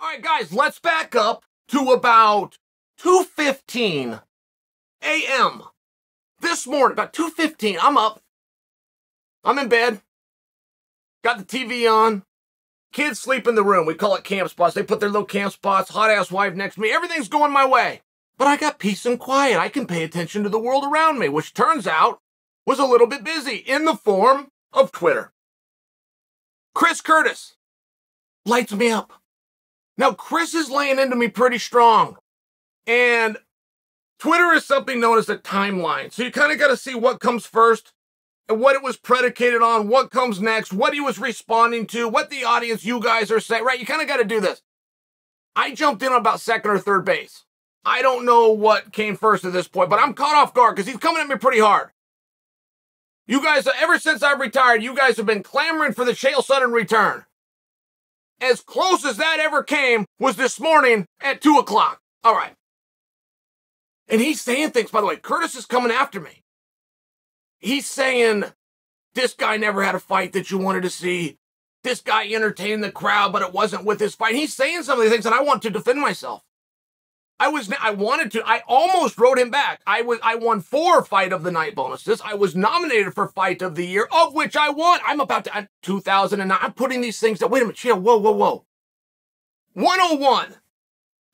All right, guys, let's back up to about 2:15 a.m. this morning. About 2:15, I'm up. I'm in bed. Got the TV on. Kids sleep in the room. We call it camp spots. They put their little camp spots. Hot-ass wife next to me. Everything's going my way. But I got peace and quiet. I can pay attention to the world around me, which turns out was a little bit busy in the form of Twitter. Chris Curtis lights me up. Now, Chris is laying into me pretty strong. And Twitter is something known as a timeline. So you kind of got to see what comes first and what it was predicated on, what comes next, what he was responding to, what the audience, you guys are saying, right? You kind of got to do this. I jumped in on about second or third base. I don't know what came first at this point, but I'm caught off guard because he's coming at me pretty hard. You guys, ever since I've retired, you guys have been clamoring for the Chael Sonnen return. As close as that ever came was this morning at 2 o'clock. All right. And he's saying things, by the way. Curtis is coming after me. He's saying, this guy never had a fight that you wanted to see. This guy entertained the crowd, but it wasn't with his fight. He's saying some of these things, and I want to defend myself. I almost wrote him back. I won 4 Fight of the Night bonuses. I was nominated for Fight of the Year, of which I won. I'm 2009. I'm putting these things that, wait a minute, Chael, whoa. 101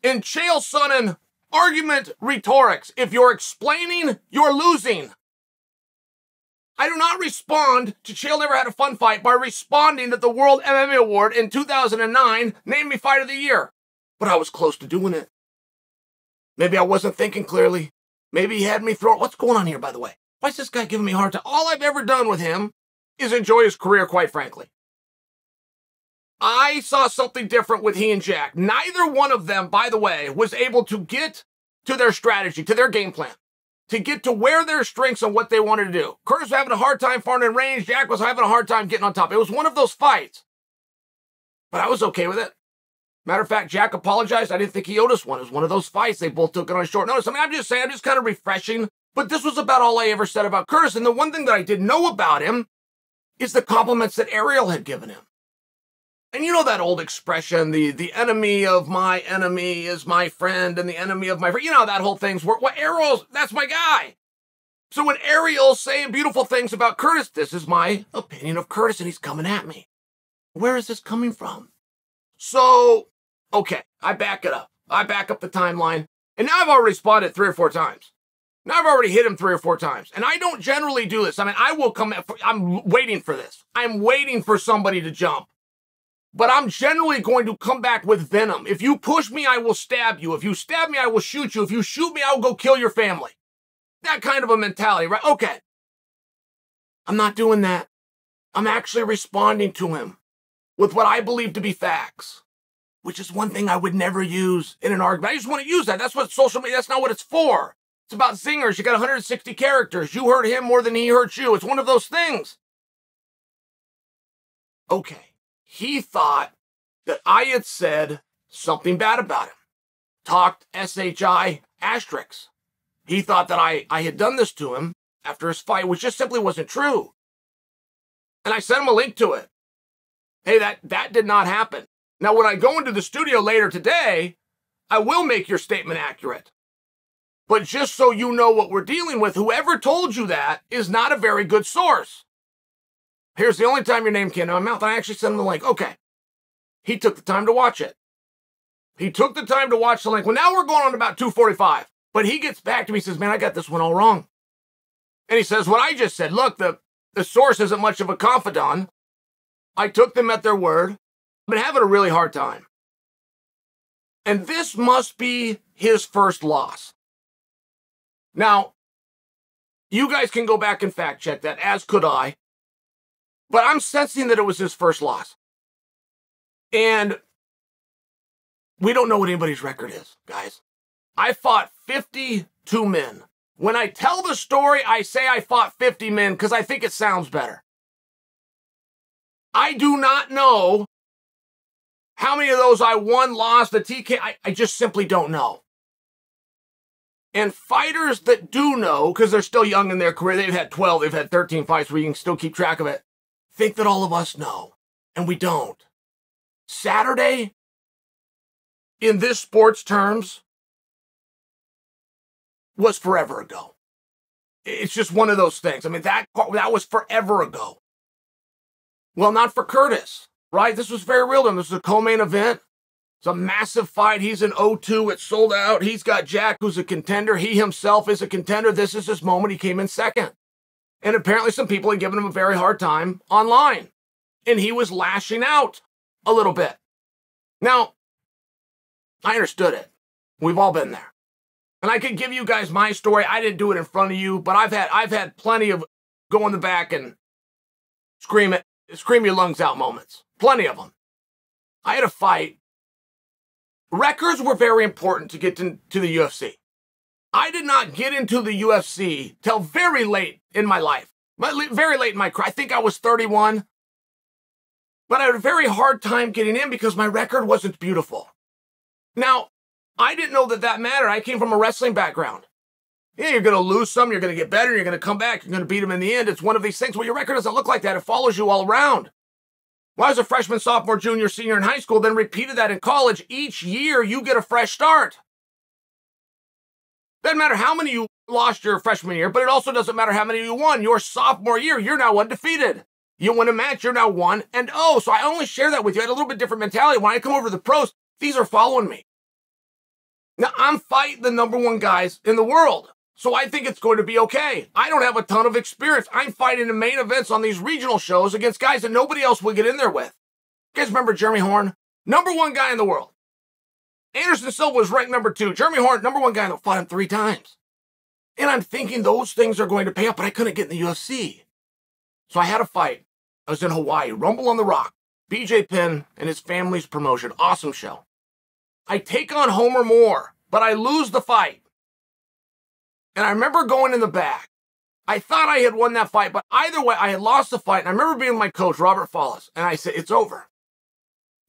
in Chael Sonnen argument rhetorics. If you're explaining, you're losing. I do not respond to Chael never had a fun fight by responding that the World MMA Award in 2009 named me Fight of the Year. But I was close to doing it. Maybe I wasn't thinking clearly. Maybe he had me throw. What's going on here, by the way? Why is this guy giving me a hard time? All I've ever done with him is enjoy his career, quite frankly. I saw something different with he and Jack. Neither one of them, by the way, was able to get to their strategy, to their game plan, to get to where their strengths and what they wanted to do. Curtis was having a hard time firing in range. Jack was having a hard time getting on top. It was one of those fights. But I was okay with it. Matter of fact, Jack apologized. I didn't think he owed us one. It was one of those fights. They both took it on short notice. I mean, I'm just saying, I'm just kind of refreshing. But this was about all I ever said about Curtis. And the one thing that I didn't know about him is the compliments that Ariel had given him. And you know that old expression, the enemy of my enemy is my friend and the enemy of my friend. You know that whole thing's work. Well, Ariel, that's my guy. So when Ariel's saying beautiful things about Curtis, this is my opinion of Curtis and he's coming at me. Where is this coming from? So, okay, I back it up. I back up the timeline. And now I've already responded 3 or 4 times. Now I've already hit him 3 or 4 times. And I don't generally do this. I mean, I will come, I'm waiting for this. I'm waiting for somebody to jump. But I'm generally going to come back with venom. If you push me, I will stab you. If you stab me, I will shoot you. If you shoot me, I will go kill your family. That kind of a mentality, right? Okay. I'm not doing that. I'm actually responding to him with what I believe to be facts, which is one thing I would never use in an argument. I just want to use that. That's what social media, that's not what it's for. It's about zingers. You got 160 characters. You hurt him more than he hurt you. It's one of those things. Okay. He thought that I had said something bad about him. Talked SHI asterisks. He thought that I had done this to him after his fight, which just simply wasn't true. And I sent him a link to it. Hey, that did not happen. Now, when I go into the studio later today, I will make your statement accurate. But just so you know what we're dealing with, whoever told you that is not a very good source. Here's the only time your name came to my mouth. I actually sent him the link. Okay. He took the time to watch it. He took the time to watch the link. Well, now we're going on about 2:45. But he gets back to me and says, man, I got this one all wrong. And he says, what I just said, look, the source isn't much of a confidant. I took them at their word. I've been having a really hard time. And this must be his first loss. Now, you guys can go back and fact check that, as could I. But I'm sensing that it was his first loss. And we don't know what anybody's record is, guys. I fought 52 men. When I tell the story, I say I fought 50 men because I think it sounds better. I do not know how many of those I won, lost, the TK. I just simply don't know. And fighters that do know, because they're still young in their career, they've had 12, they've had 13 fights where you can still keep track of it, think that all of us know, and we don't. Saturday, in this sports terms was forever ago. It's just one of those things. I mean, that was forever ago. Well, not for Curtis, right? This was very real to him. This was a co-main event. It's a massive fight. He's in 0-2. It's sold out. He's got Jack, who's a contender. He himself is a contender. This is his moment. He came in second. And apparently some people had given him a very hard time online. And he was lashing out a little bit. Now, I understood it. We've all been there. And I could give you guys my story. I didn't do it in front of you, but I've had plenty of go in the back and scream your lungs out moments. Plenty of them. I had a fight. Records were very important to get to the UFC. I did not get into the UFC till very late in my life. Very late in my career. I think I was 31. But I had a very hard time getting in because my record wasn't beautiful. Now, I didn't know that mattered. I came from a wrestling background. Yeah, you're going to lose some, you're going to get better, you're going to come back, you're going to beat them in the end. It's one of these things. Well, your record doesn't look like that. It follows you all around. Well, I was a freshman, sophomore, junior, senior in high school, then repeated that in college. Each year, you get a fresh start. Doesn't matter how many you lost your freshman year, but it also doesn't matter how many you won. Your sophomore year, you're now undefeated. You win a match, you're now 1-0. So I only share that with you. I had a little bit different mentality. When I come over to the pros, these are following me. Now, I'm fighting the #1 guys in the world, so I think it's going to be okay. I don't have a ton of experience. I'm fighting the main events on these regional shows against guys that nobody else would get in there with. You guys remember Jeremy Horn? #1 guy in the world. Anderson Silva was ranked #2. Jeremy Horn, #1 guy, that fought him 3 times. And I'm thinking those things are going to pay up, but I couldn't get in the UFC. So I had a fight. I was in Hawaii, Rumble on the Rock. BJ Penn and his family's promotion. Awesome show. I take on Homer Moore, but I lose the fight. And I remember going in the back. I thought I had won that fight, but either way, I had lost the fight. And I remember being with my coach, Robert Follis, and I said, it's over.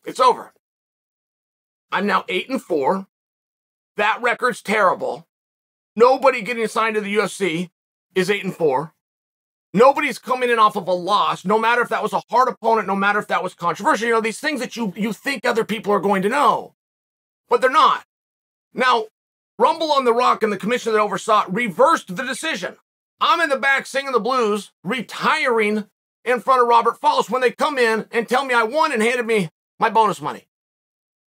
It's over. I'm now 8-4. That record's terrible. Nobody getting assigned to the UFC is 8-4. Nobody's coming in off of a loss, no matter if that was a hard opponent, no matter if that was controversial. You know, these things that you think other people are going to know. But they're not. Now, Rumble on the Rock and the commissioner that oversaw it reversed the decision. I'm in the back singing the blues, retiring in front of Robert Follis when they come in and tell me I won and handed me my bonus money.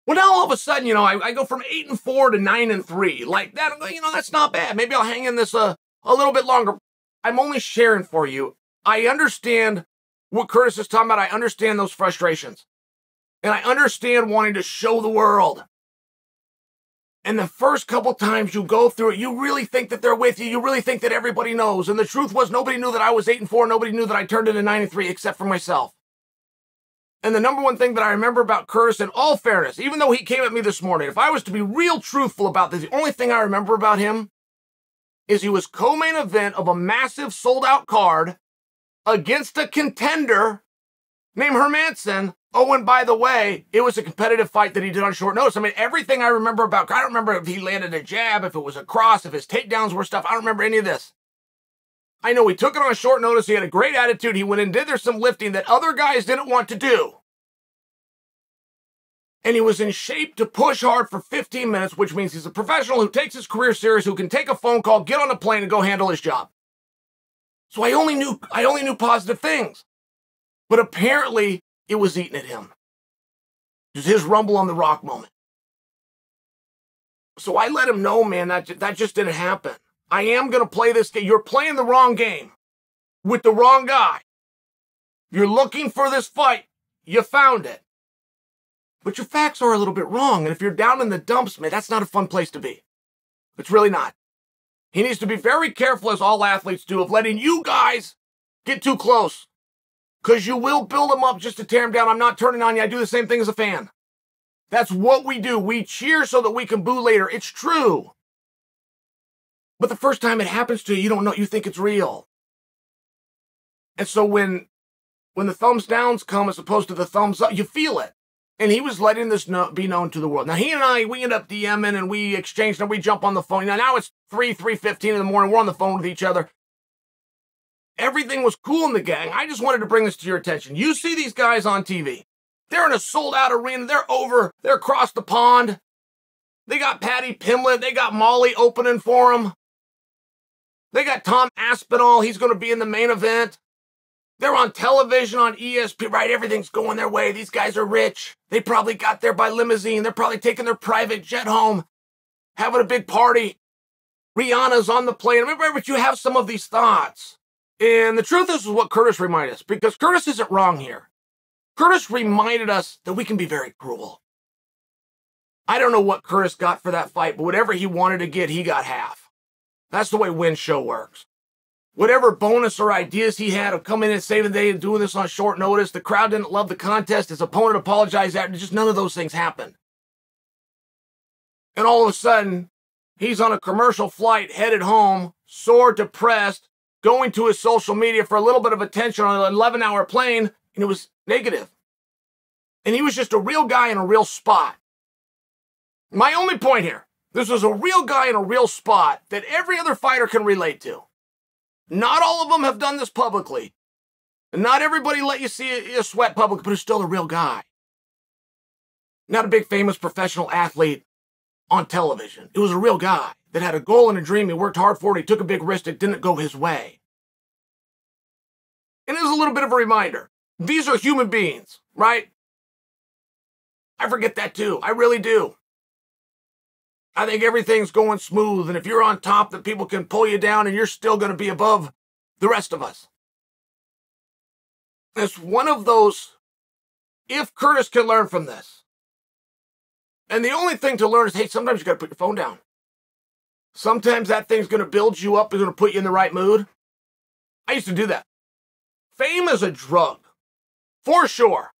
Well, now all of a sudden, you know, I go from 8-4 to 9-3. Like that, you know, that's not bad. Maybe I'll hang in this a little bit longer. I'm only sharing for you. I understand what Curtis is talking about. I understand those frustrations. And I understand wanting to show the world. And the first couple times you go through it, you really think that they're with you. You really think that everybody knows. And the truth was nobody knew that I was 8-4. Nobody knew that I turned into 9-3 except for myself. And the #1 thing that I remember about Curtis, in all fairness, even though he came at me this morning, if I was to be real truthful about this, the only thing I remember about him is he was co-main event of a massive sold-out card against a contender named Hermanson. Oh, and by the way, it was a competitive fight that he did on short notice. I mean, everything I remember about, I don't remember if he landed a jab, if it was a cross, if his takedowns were stuff. I don't remember any of this. I know he took it on short notice. He had a great attitude. He went and did some lifting that other guys didn't want to do. And he was in shape to push hard for 15 minutes, which means he's a professional who takes his career serious, who can take a phone call, get on a plane, and go handle his job. So I only knew positive things. But apparently, it was eating at him. It was his Rumble on the Rock moment. So I let him know, man, that just didn't happen. I am going to play this game. You're playing the wrong game with the wrong guy. You're looking for this fight. You found it. But your facts are a little bit wrong. And if you're down in the dumps, man, that's not a fun place to be. It's really not. He needs to be very careful, as all athletes do, of letting you guys get too close. Because you will build them up just to tear them down. I'm not turning on you. I do the same thing as a fan. That's what we do. We cheer so that we can boo later. It's true. But the first time it happens to you, you don't know. You think it's real. And so when the thumbs downs come as opposed to the thumbs up, you feel it. And he was letting this be known to the world. Now, he and I, we end up DMing and we exchange, and we jump on the phone. Now it's 3:15 in the morning. We're on the phone with each other. Everything was cool in the gang. I just wanted to bring this to your attention. You see these guys on TV. They're in a sold-out arena. They're across the pond. They got Patty Pimblett. They got Molly opening for him. They got Tom Aspinall. He's going to be in the main event. They're on television on ESPN, right? Everything's going their way. These guys are rich. They probably got there by limousine. They're probably taking their private jet home, having a big party. Rihanna's on the plane. Remember, but you have some of these thoughts. And the truth is what Curtis reminded us, because Curtis isn't wrong here. Curtis reminded us that we can be very cruel. I don't know what Curtis got for that fight, but whatever he wanted to get, he got half. That's the way Win Show works. Whatever bonus or ideas he had of coming in and saving the day and doing this on short notice, the crowd didn't love the contest, his opponent apologized after, just none of those things happened. And all of a sudden, he's on a commercial flight, headed home, sore, depressed, going to his social media for a little bit of attention on an 11-hour plane, and it was negative. And he was just a real guy in a real spot. My only point here, this was a real guy in a real spot that every other fighter can relate to. Not all of them have done this publicly. And not everybody let you see a sweat publicly, but he's still a real guy. Not a big famous professional athlete on television. It was a real guy that had a goal and a dream. He worked hard for it. He took a big risk that didn't go his way. And it was a little bit of a reminder. These are human beings, right? I forget that too. I really do. I think everything's going smooth, and if you're on top, that people can pull you down, and you're still going to be above the rest of us. It's one of those, if Curtis can learn from this. And the only thing to learn is, hey, sometimes you got to put your phone down. Sometimes that thing's going to build you up, it's going to put you in the right mood. I used to do that. Fame is a drug, for sure.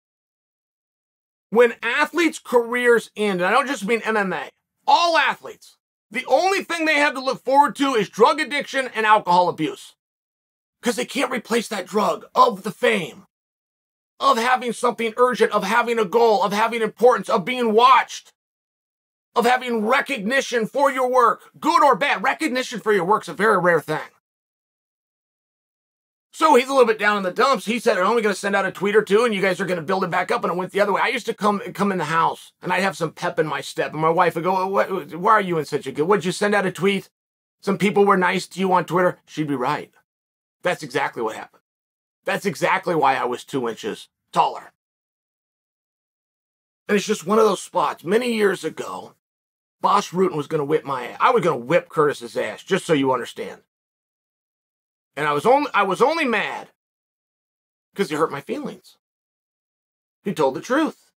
When athletes' careers end, and I don't just mean MMA, all athletes, the only thing they have to look forward to is drug addiction and alcohol abuse. Because they can't replace that drug of the fame, of having something urgent, of having a goal, of having importance, of being watched, of having recognition for your work, good or bad. Recognition for your work's a very rare thing. So he's a little bit down in the dumps. He said, I'm only going to send out a tweet or two, and you guys are going to build it back up, and it went the other way. I used to come in the house, and I'd have some pep in my step, and my wife would go, why are you in such a good? Would you send out a tweet? Some people were nice to you on Twitter. She'd be right. That's exactly what happened. That's exactly why I was 2 inches taller. And it's just one of those spots. Many years ago, Boss Rutan was going to whip my ass. I was going to whip Curtis's ass, just so you understand. And I was only mad because he hurt my feelings. He told the truth.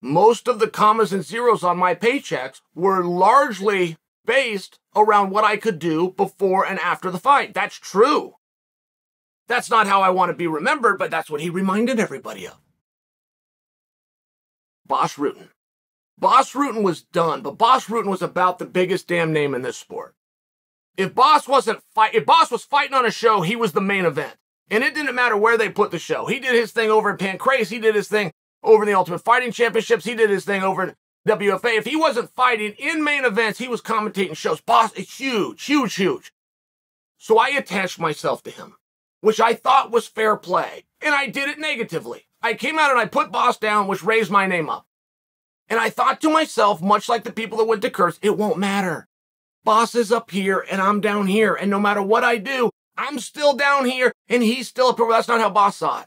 Most of the commas and zeros on my paychecks were largely based around what I could do before and after the fight. That's true. That's not how I want to be remembered, but that's what he reminded everybody of. Boss Rutan. Boss Rutan was done, but Boss Rutan was about the biggest damn name in this sport. If Boss was fighting on a show, he was the main event. And it didn't matter where they put the show. He did his thing over in Pancrase. He did his thing over in the Ultimate Fighting Championships. He did his thing over in WFA. If he wasn't fighting in main events, he was commentating shows. Boss is huge, huge, huge. So I attached myself to him, which I thought was fair play. And I did it negatively. I came out and I put Boss down, which raised my name up. And I thought to myself, much like the people that went to Curtis, it won't matter. Boss is up here and I'm down here. And no matter what I do, I'm still down here and he's still up here. Well, that's not how Boss saw it.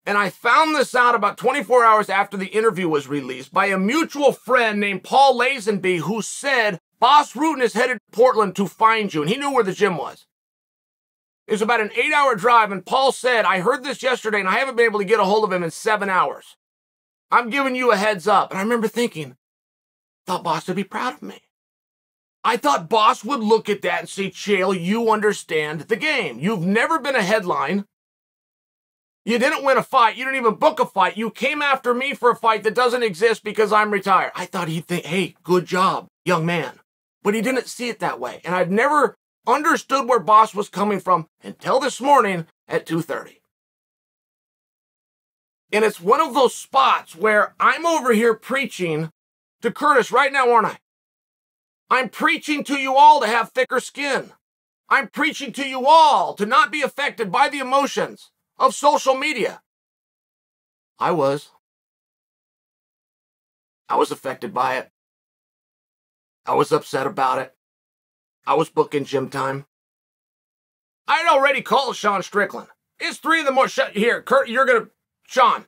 And I found this out about 24 hours after the interview was released by a mutual friend named Paul Lazenby, who said, Boss Rutan is headed to Portland to find you. And he knew where the gym was. It was about an 8-hour drive. And Paul said, I heard this yesterday and I haven't been able to get a hold of him in 7 hours. I'm giving you a heads up. And I remember thinking, thought Boss would be proud of me. I thought Boss would look at that and say, Chael, you understand the game. You've never been a headline. You didn't win a fight. You didn't even book a fight. You came after me for a fight that doesn't exist because I'm retired. I thought he'd think, hey, good job, young man. But he didn't see it that way. And I've never understood where Boss was coming from until this morning at 2:30. And it's one of those spots where I'm over here preaching to Curtis right now, aren't I? I'm preaching to you all to have thicker skin. I'm preaching to you all to not be affected by the emotions of social media. I was. I was affected by it. I was upset about it. I was booking gym time. I had already called Sean Strickland. It's 3 in the morning. Here, Kurt, you're going to... Sean.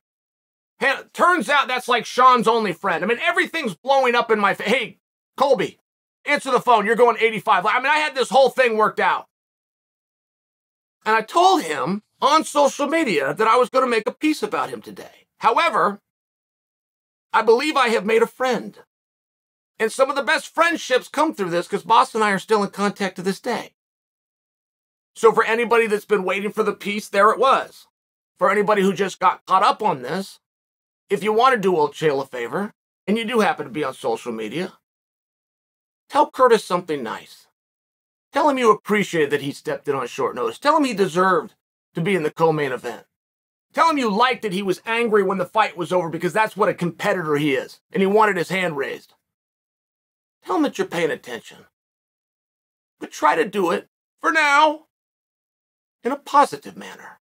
Turns out that's like Sean's only friend. I mean, everything's blowing up in my face. Hey, Colby, answer the phone. You're going 85. I mean, I had this whole thing worked out. And I told him on social media that I was going to make a piece about him today. However, I believe I have made a friend. And some of the best friendships come through this because Boss and I are still in contact to this day. So for anybody that's been waiting for the piece, there it was. For anybody who just got caught up on this, if you want to do old Chael a favor, and you do happen to be on social media, tell Curtis something nice. Tell him you appreciated that he stepped in on short notice. Tell him he deserved to be in the co-main event. Tell him you liked that he was angry when the fight was over because that's what a competitor he is, and he wanted his hand raised. Tell him that you're paying attention. But try to do it, for now, in a positive manner.